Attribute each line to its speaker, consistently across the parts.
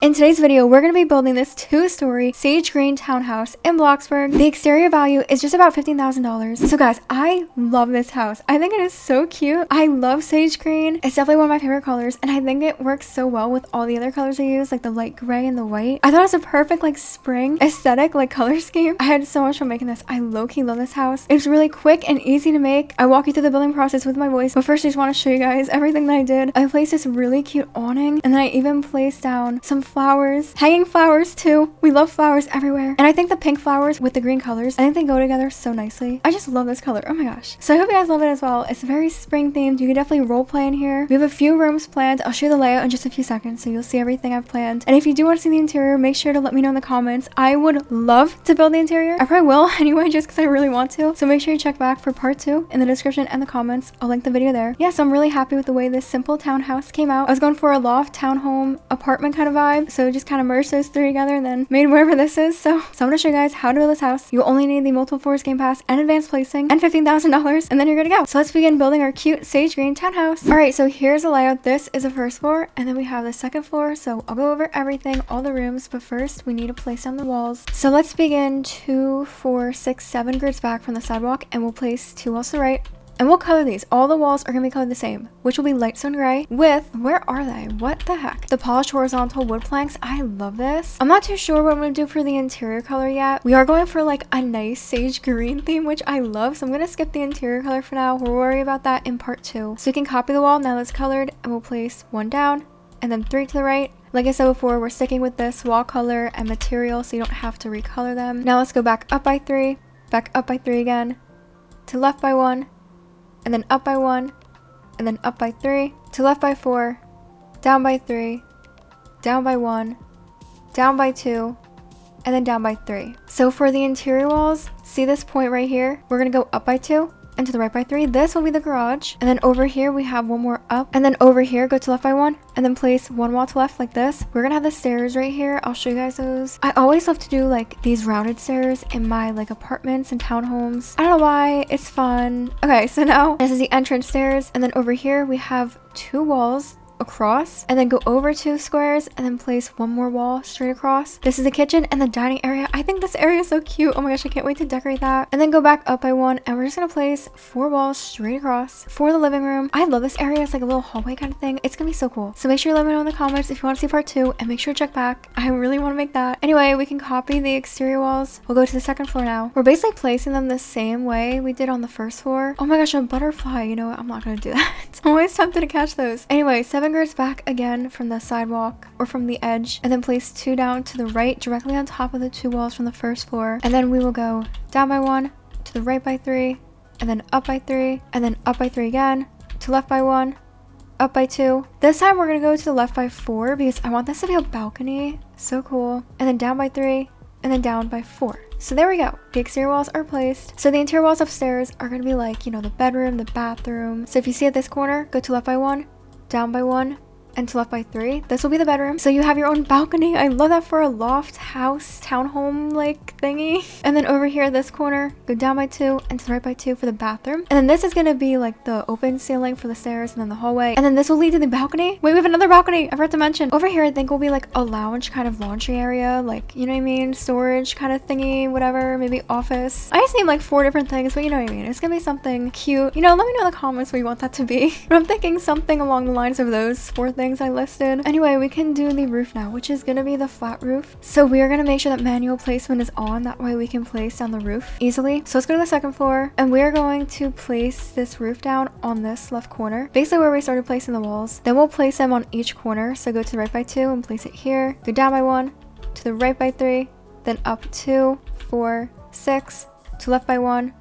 Speaker 1: In today's video, we're going to be building this 2-story sage green townhouse in Bloxburg. The exterior value is just about $15,000. So guys, I love this house. I think it is so cute. I love sage green. It's definitely one of my favorite colors, and I think it works so well with all the other colors I use, like the light gray and the white. I thought it was a perfect like spring aesthetic like color scheme. I had so much fun making this. I low-key love this house. It's really quick and easy to make. I walk you through the building process with my voice, but first I just want to show you guys everything that I did. I placed this really cute awning, and then I even placed down some flowers, hanging flowers too. We love flowers everywhere. And I think the pink flowers with the green colors, I think they go together so nicely. I just love this color. Oh my gosh. So I hope you guys love it as well. It's very spring themed. You can definitely role play in here. We have a few rooms planned. I'll show you the layout in just a few seconds, so you'll see everything I've planned. And if you do want to see the interior, make sure to let me know in the comments. I would love to build the interior. I probably will anyway, just because I really want to. So make sure you check back for part 2 in the description and the comments. I'll link the video there. Yeah, so I'm really happy with the way this simple townhouse came out. I was going for a loft, townhome, apartment kind of vibe. So just kind of merged those three together and then made whatever this is. So I'm going to show you guys how to build this house. You only need the multiple floors game pass and advanced placing and $15,000, and then you're good to go. So let's begin building our cute sage green townhouse. All right, so here's the layout. This is the first floor, and then we have the second floor. So I'll go over everything, all the rooms, but first we need to place down the walls. So let's begin 2, 4, 6, 7 grids back from the sidewalk, and we'll place 2 walls to the right. And we'll color these. All the walls are going to be colored the same, which will be light stone gray with, where are they? What the heck? The polished horizontal wood planks. I love this. I'm not too sure what I'm going to do for the interior color yet. We are going for like a nice sage green theme, which I love. So I'm going to skip the interior color for now. We'll worry about that in part 2. So we can copy the wall now that's colored, and we'll place 1 down and then 3 to the right. Like I said before, we're sticking with this wall color and material, so you don't have to recolor them. Now let's go back up by 3, back up by 3 again, to left by 1, and then up by 1, and then up by 3, to left by 4, down by 3, down by 1, down by 2, and then down by 3. So for the interior walls, see this point right here? We're gonna go up by 2 and to the right by 3. This will be the garage. And then over here we have 1 more up, and then over here go to left by 1, and then place 1 wall to left like this. We're gonna have the stairs right here. I'll show you guys those. I always love to do like these rounded stairs in my like apartments and townhomes. I don't know why, it's fun. Okay, so now this is the entrance stairs, and then over here we have 2 walls across, and then go over 2 squares and then place 1 more wall straight across. This is the kitchen and the dining area. I think this area is so cute. Oh my gosh, I can't wait to decorate that. And then go back up by 1, and we're just gonna place 4 walls straight across for the living room. I love this area. It's like a little hallway kind of thing. It's gonna be so cool. So make sure you let me know in the comments if you want to see part 2, and make sure to check back. I really want to make that. Anyway, we can copy the exterior walls. We'll go to the second floor now. We're basically placing them the same way we did on the first floor. Oh my gosh, a butterfly. You know what? I'm not gonna do that. I'm always tempted to catch those. Anyway, 7 grids back again from the sidewalk or from the edge, and then place 2 down to the right directly on top of the 2 walls from the first floor. And then we will go down by 1, to the right by 3, and then up by 3, and then up by 3 again, to left by 1, up by 2. This time we're gonna go to the left by 4 because I want this to be a balcony. So cool. And then down by 3, and then down by 4. So there we go. The exterior walls are placed. So the interior walls upstairs are going to be like, you know, the bedroom, the bathroom. So if you see at this corner, go to left by 1, down by 1, and to left by 3. This will be the bedroom. So you have your own balcony. I love that for a loft house townhome like thingy. And then over here this corner, go down by 2 and to the right by 2 for the bathroom. And then this is gonna be like the open ceiling for the stairs, and then the hallway, and then this will lead to the balcony. Wait, we have another balcony I forgot to mention. Over here I think will be like a lounge kind of laundry area, like, you know what I mean, storage kind of thingy, whatever, maybe office. I just need like 4 different things, but you know what I mean. It's gonna be something cute. You know, let me know in the comments what you want that to be. But I'm thinking something along the lines of those 4 things I listed. Anyway, we can do the roof now, which is gonna be the flat roof. So we are gonna make sure that manual placement is on, that way we can place down the roof easily. So let's go to the second floor, and we're going to place this roof down on this left corner, basically where we started placing the walls. Then we'll place them on each corner. So go to the right by 2 and place it here, go down by 1, to the right by 3, then up 2, 4, 6, to left by 1,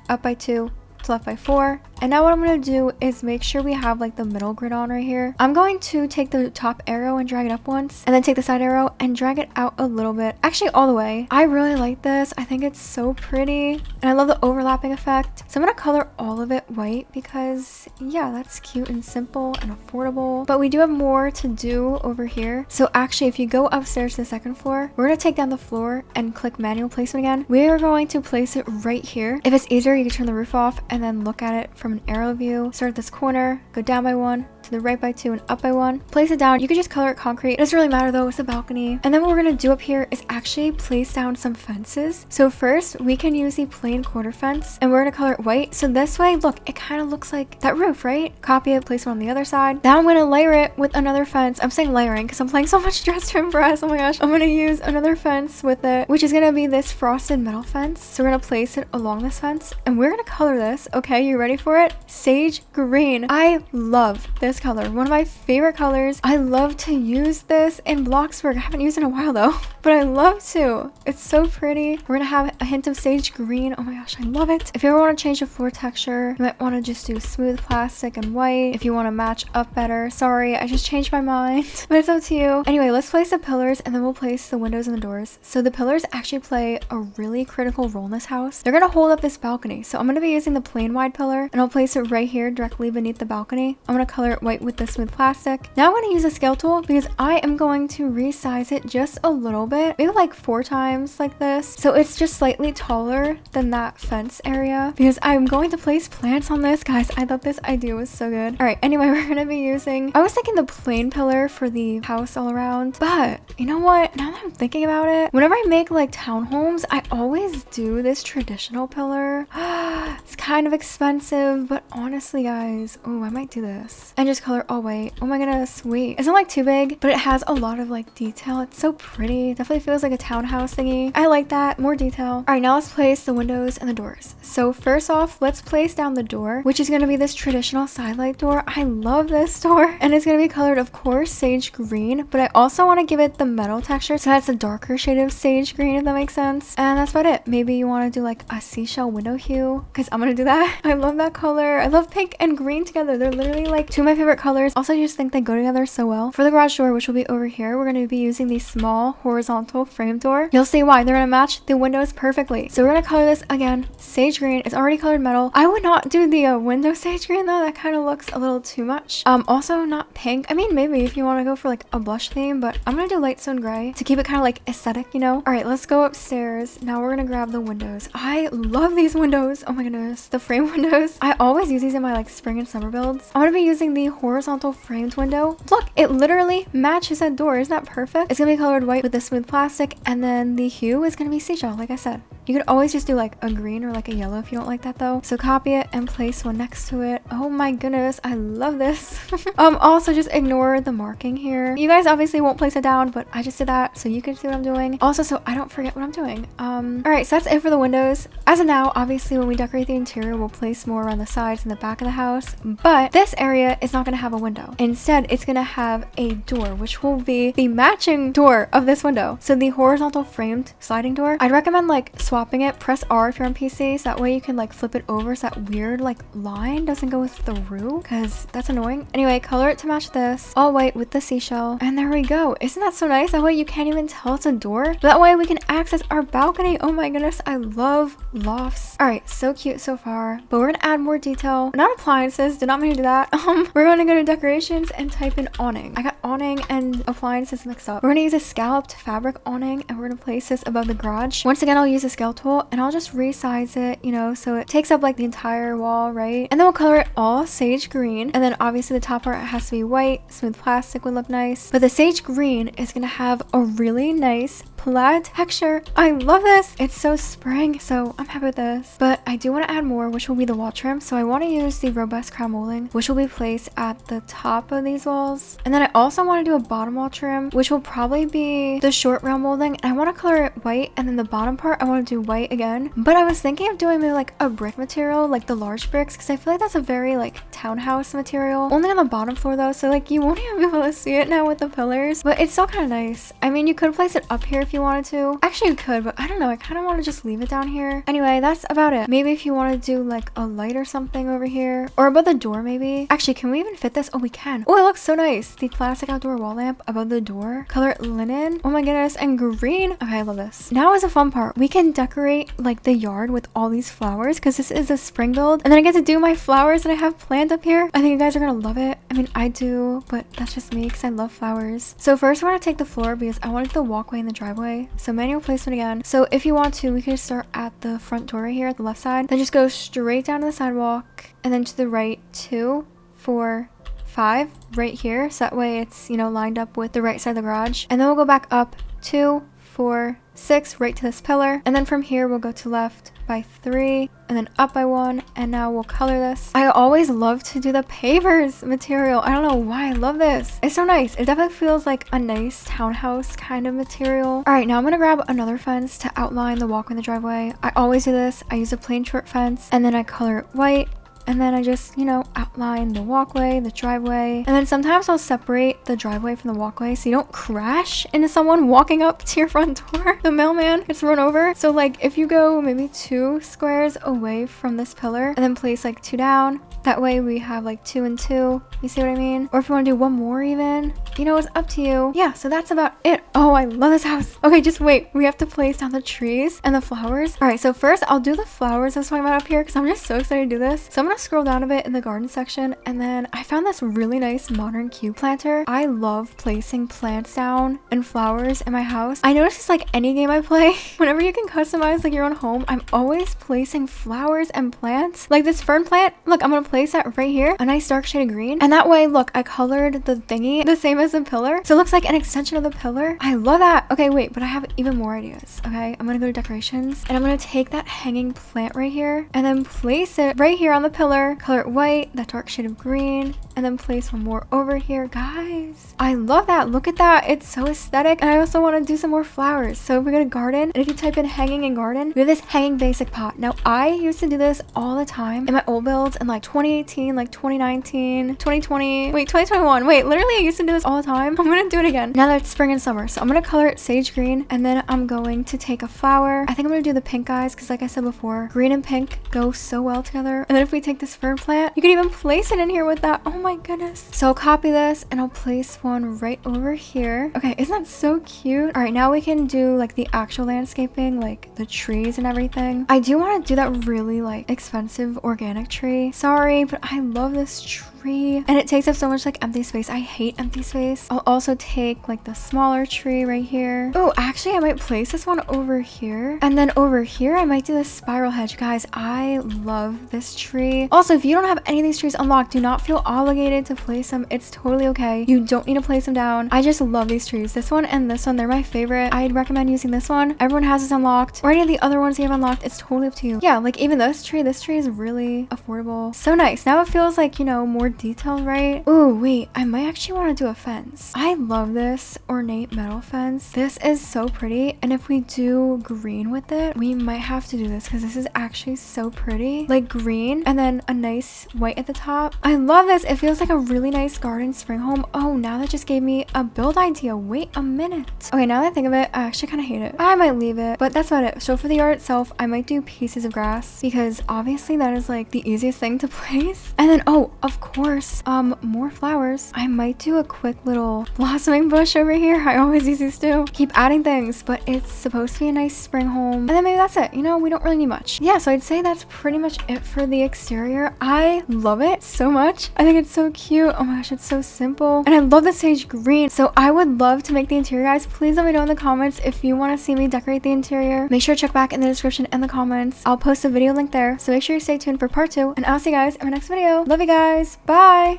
Speaker 1: up by 2, to left by 4. And now what I'm going to do is make sure we have like the middle grid on right here. I'm going to take the top arrow and drag it up once, and then take the side arrow and drag it out a little bit, actually all the way. I really like this. I think it's so pretty, and I love the overlapping effect. So I'm going to color all of it white because yeah, that's cute and simple and affordable. But we do have more to do over here. So actually, if you go upstairs to the second floor, we're going to take down the floor and click manual placement again. We are going to place it right here. If it's easier, you can turn the roof off and then look at it from an aerial view. Start at this corner, go down by 1, to the right by 2, and up by 1. Place it down. You could just color it concrete. It doesn't really matter though, it's a balcony. And then what we're gonna do up here is actually place down some fences. So first we can use the plain quarter fence and we're gonna color it white. So this way, look, it kind of looks like that roof, right? Copy it, place it on the other side. Now I'm gonna layer it with another fence. I'm saying layering because I'm playing so much Dress to Impress. Oh my gosh. I'm gonna use another fence with it, which is gonna be this frosted metal fence. So we're gonna place it along this fence and we're gonna color this. Okay, you ready for it? Sage green. I love this color. One of my favorite colors. I love to use this in Bloxburg. I haven't used it in a while though, but I love to. It's so pretty. We're gonna have a hint of sage green. Oh my gosh, I love it. If you ever want to change the floor texture, you might want to just do smooth plastic and white if you want to match up better. Sorry, I just changed my mind, but it's up to you. Anyway, let's place the pillars and then we'll place the windows and the doors. So the pillars actually play a really critical role in this house. They're gonna hold up this balcony. So I'm gonna be using the plain wide pillar and I'll place it right here directly beneath the balcony. I'm gonna color it white with the smooth plastic. Now I'm gonna use a scale tool because I am going to resize it just a little bit, maybe like 4 times like this. So it's just slightly taller than that fence area because I'm going to place plants on this. Guys, I thought this idea was so good. All right, anyway, we're gonna be using, I was thinking the plain pillar for the house all around, but you know what? Now that I'm thinking about it, whenever I make like townhomes, I always do this traditional pillar. It's kind of expensive, but honestly, guys, oh, I might do this and just color all white. Oh my goodness, wait. It's not like too big, but it has a lot of like detail. It's so pretty. Definitely feels like a townhouse thingy. I like that. More detail. All right, now let's place the windows and the doors. So first off, let's place down the door, which is going to be this traditional sidelight door. I love this door and it's going to be colored, of course, sage green, but I also want to give it the metal texture. So that's a darker shade of sage green, if that makes sense. And that's about it. Maybe you want to do like a seashell window hue because I'm going to do that. I love that color. I love pink and green together. They're literally like 2 of my favorite colors. Also, I just think they go together so well. For the garage door, which will be over here, we're going to be using the small horizontal frame door. You'll see why. They're going to match the windows perfectly. So we're going to color this again sage green. It's already colored metal. I would not do the window sage green though. That kind of looks a little too much. Also not pink. I mean, maybe if you want to go for like a blush theme, but I'm going to do light stone gray to keep it kind of like aesthetic, you know? All right, let's go upstairs. Now we're going to grab the windows. I love these windows. Oh my goodness. The frame windows. I always use these in my like spring and summer builds. I'm going to be using the horizontal framed window. Look, it literally matches that door. Isn't that perfect? It's going to be colored white with the smooth plastic, and then the hue is going to be seashell, like I said. You could always just do like a green or like a yellow if you don't like that though. So copy it and place one next to it. Oh my goodness, I love this. Also just ignore the marking here. You guys obviously won't place it down, but I just did that so you can see what I'm doing. Also, so I don't forget what I'm doing. All right, so that's it for the windows. As of now, obviously when we decorate the interior, we'll place more around the sides and the back of the house, but this area is not going to have a window. Instead, it's going to have a door, which will be the matching door of this window. So the horizontal framed sliding door, I'd recommend like swapping it. Press R if you're on PC, so that way you can like flip it over so that weird like line doesn't go with the roof, because that's annoying. Anyway, color it to match this, all white with the seashell, and there we go. Isn't that so nice? That way you can't even tell it's a door. That way we can access our balcony. Oh my goodness, I love lofts. All right, so cute so far, but we're gonna add more detail. Not appliances, did not mean to do that. We're gonna go to decorations and type in awning. I got awning and appliances mixed up. We're gonna use a scalloped fabric awning and we're gonna place this above the garage. Once again, I'll use a scale tool and I'll just resize it, you know, so it takes up like the entire wall, right? And then we'll color it all sage green, and then obviously the top part has to be white. Smooth plastic would look nice, but the sage green is gonna have a really nice plaid texture. I love this. It's so spring, so I'm happy with this. But I do want to add more, which will be the wall trim. So I want to use the robust crown molding, which will be placed at the top of these walls. And then I also want to do a bottom wall trim, which will probably be the short round molding. And I want to color it white, and then the bottom part I want to do white again. But I was thinking of doing maybe like a brick material, like the large bricks, because I feel like that's a very like townhouse material. Only on the bottom floor though, so like you won't even be able to see it now with the pillars. But it's still kind of nice. I mean, you could place it up here if you wanted to. Actually, you could, but I don't know. I kind of want to just leave it down here. Anyway, that's about it. Maybe if you want to do like a light or something over here, or above the door maybe. Actually, can we even fit this? Oh, we can. Oh, it looks so nice. The plastic outdoor wall lamp above the door. Color linen. Oh my goodness. And green. Okay, I love this. Now is the fun part. We can decorate like the yard with all these flowers, because this is a spring build. And then I get to do my flowers that I have planned up here. I think you guys are gonna love it. I mean, I do, but that's just me because I love flowers. So first we're gonna take the floor because I wanted the walkway in the driveway. So manual placement again. So if you want to, we can start at the front door right here at the left side. Then just go straight down to the sidewalk and then to the right, 2, 4, 5 right here. So that way it's, you know, lined up with the right side of the garage. And then we'll go back up 2, 4, 6 right to this pillar. And then from here we'll go to left by 3 and then up by 1. And now we'll color this. I always love to do the pavers material. I don't know why I love this. It's so nice. It definitely feels like a nice townhouse kind of material. All right, now I'm gonna grab another fence to outline the walkway in the driveway. I always do this. I use a plain short fence and then I color it white. And then I just, you know, outline the walkway, the driveway. And then sometimes I'll separate the driveway from the walkway so you don't crash into someone walking up to your front door. The mailman gets run over. So like if you go maybe 2 squares away from this pillar and then place like 2 down, that way we have like 2 and 2. You see what I mean? Or if you want to do 1 more even, you know, it's up to you. Yeah, so that's about it. Oh, I love this house. Okay, just wait. We have to place down the trees and the flowers. All right, so first I'll do the flowers I was talking about up here because I'm just so excited to do this. So I'm gonna scroll down a bit in the garden section and then I found this really nice modern cube planter. I love placing plants down and flowers in my house. I notice it's like any game I play, whenever you can customize like your own home, I'm always placing flowers and plants. Like this fern plant, look, I'm gonna place that right here, a nice dark shade of green. And that way, look, I colored the thingy the same as the pillar. So it looks like an extension of the pillar. I love that. Okay, wait, but I have even more ideas. Okay, I'm gonna go to decorations and I'm gonna take that hanging plant right here and then place it right here on the pillar, color it white, that dark shade of green, and then place 1 more over here. Guys, I love that. Look at that. It's so aesthetic. And I also want to do some more flowers. So if we go to garden, and if you type in hanging and garden, we have this hanging basic pot. Now, I used to do this all the time in my old builds in like 2018, like 2019, 2020, wait, 2021. Wait, literally I used to do this all the time. I'm going to do it again now that it's spring and summer. So I'm going to color it sage green and then I'm going to take a flower. I think I'm going to do the pink guys because like I said before, green and pink go so well together. And then if we take this fern plant, you can even place it in here with that. Oh my goodness. So I'll copy this and I'll place one right over here. Okay, isn't that so cute? All right, now we can do like the actual landscaping, like the trees and everything. I do want to do that really like expensive organic tree. Sorry, but I love this tree and it takes up so much like empty space. I hate empty space. I'll also take like the smaller tree right here. Oh, actually I might place this one over here. And then over here, I might do this spiral hedge. Guys, I love this tree. Also, if you don't have any of these trees unlocked, do not feel obligated to place them. It's totally okay. You don't need to place them down. I just love these trees. This one and this one, they're my favorite. I'd recommend using this one. Everyone has this unlocked or any of the other ones you have unlocked. It's totally up to you. Yeah, like even this tree is really affordable. So nice. Now it feels like, you know, more detailed, right? Oh, wait, I might actually want to do a fence. I love this ornate metal fence. This is so pretty. And if we do green with it, we might have to do this because this is actually so pretty. Like green and then a nice white at the top. I love this. It feels like a really nice garden spring home. Oh, now that just gave me a build idea. Wait a minute. Okay, now that I think of it, I actually kind of hate it. I might leave it, but that's about it. So for the art itself, I might do pieces of grass because obviously that is like the easiest thing to place. And then, oh, of course, more flowers. I might do a quick little blossoming bush over here. I always use these too. Keep adding things, but it's supposed to be a nice spring home. And then maybe that's it. You know, we don't really need much. Yeah, so I'd say that's pretty much it for the exterior. I love it so much. I think it's so cute. Oh my gosh, it's so simple. And I love the sage green. So I would love to make the interior, guys. Please let me know in the comments if you want to see me decorate the interior. Make sure to check back in the description and the comments. I'll post a video link there. So make sure you stay tuned for part 2 and I'll see you guys in my next video. Love you guys. Bye.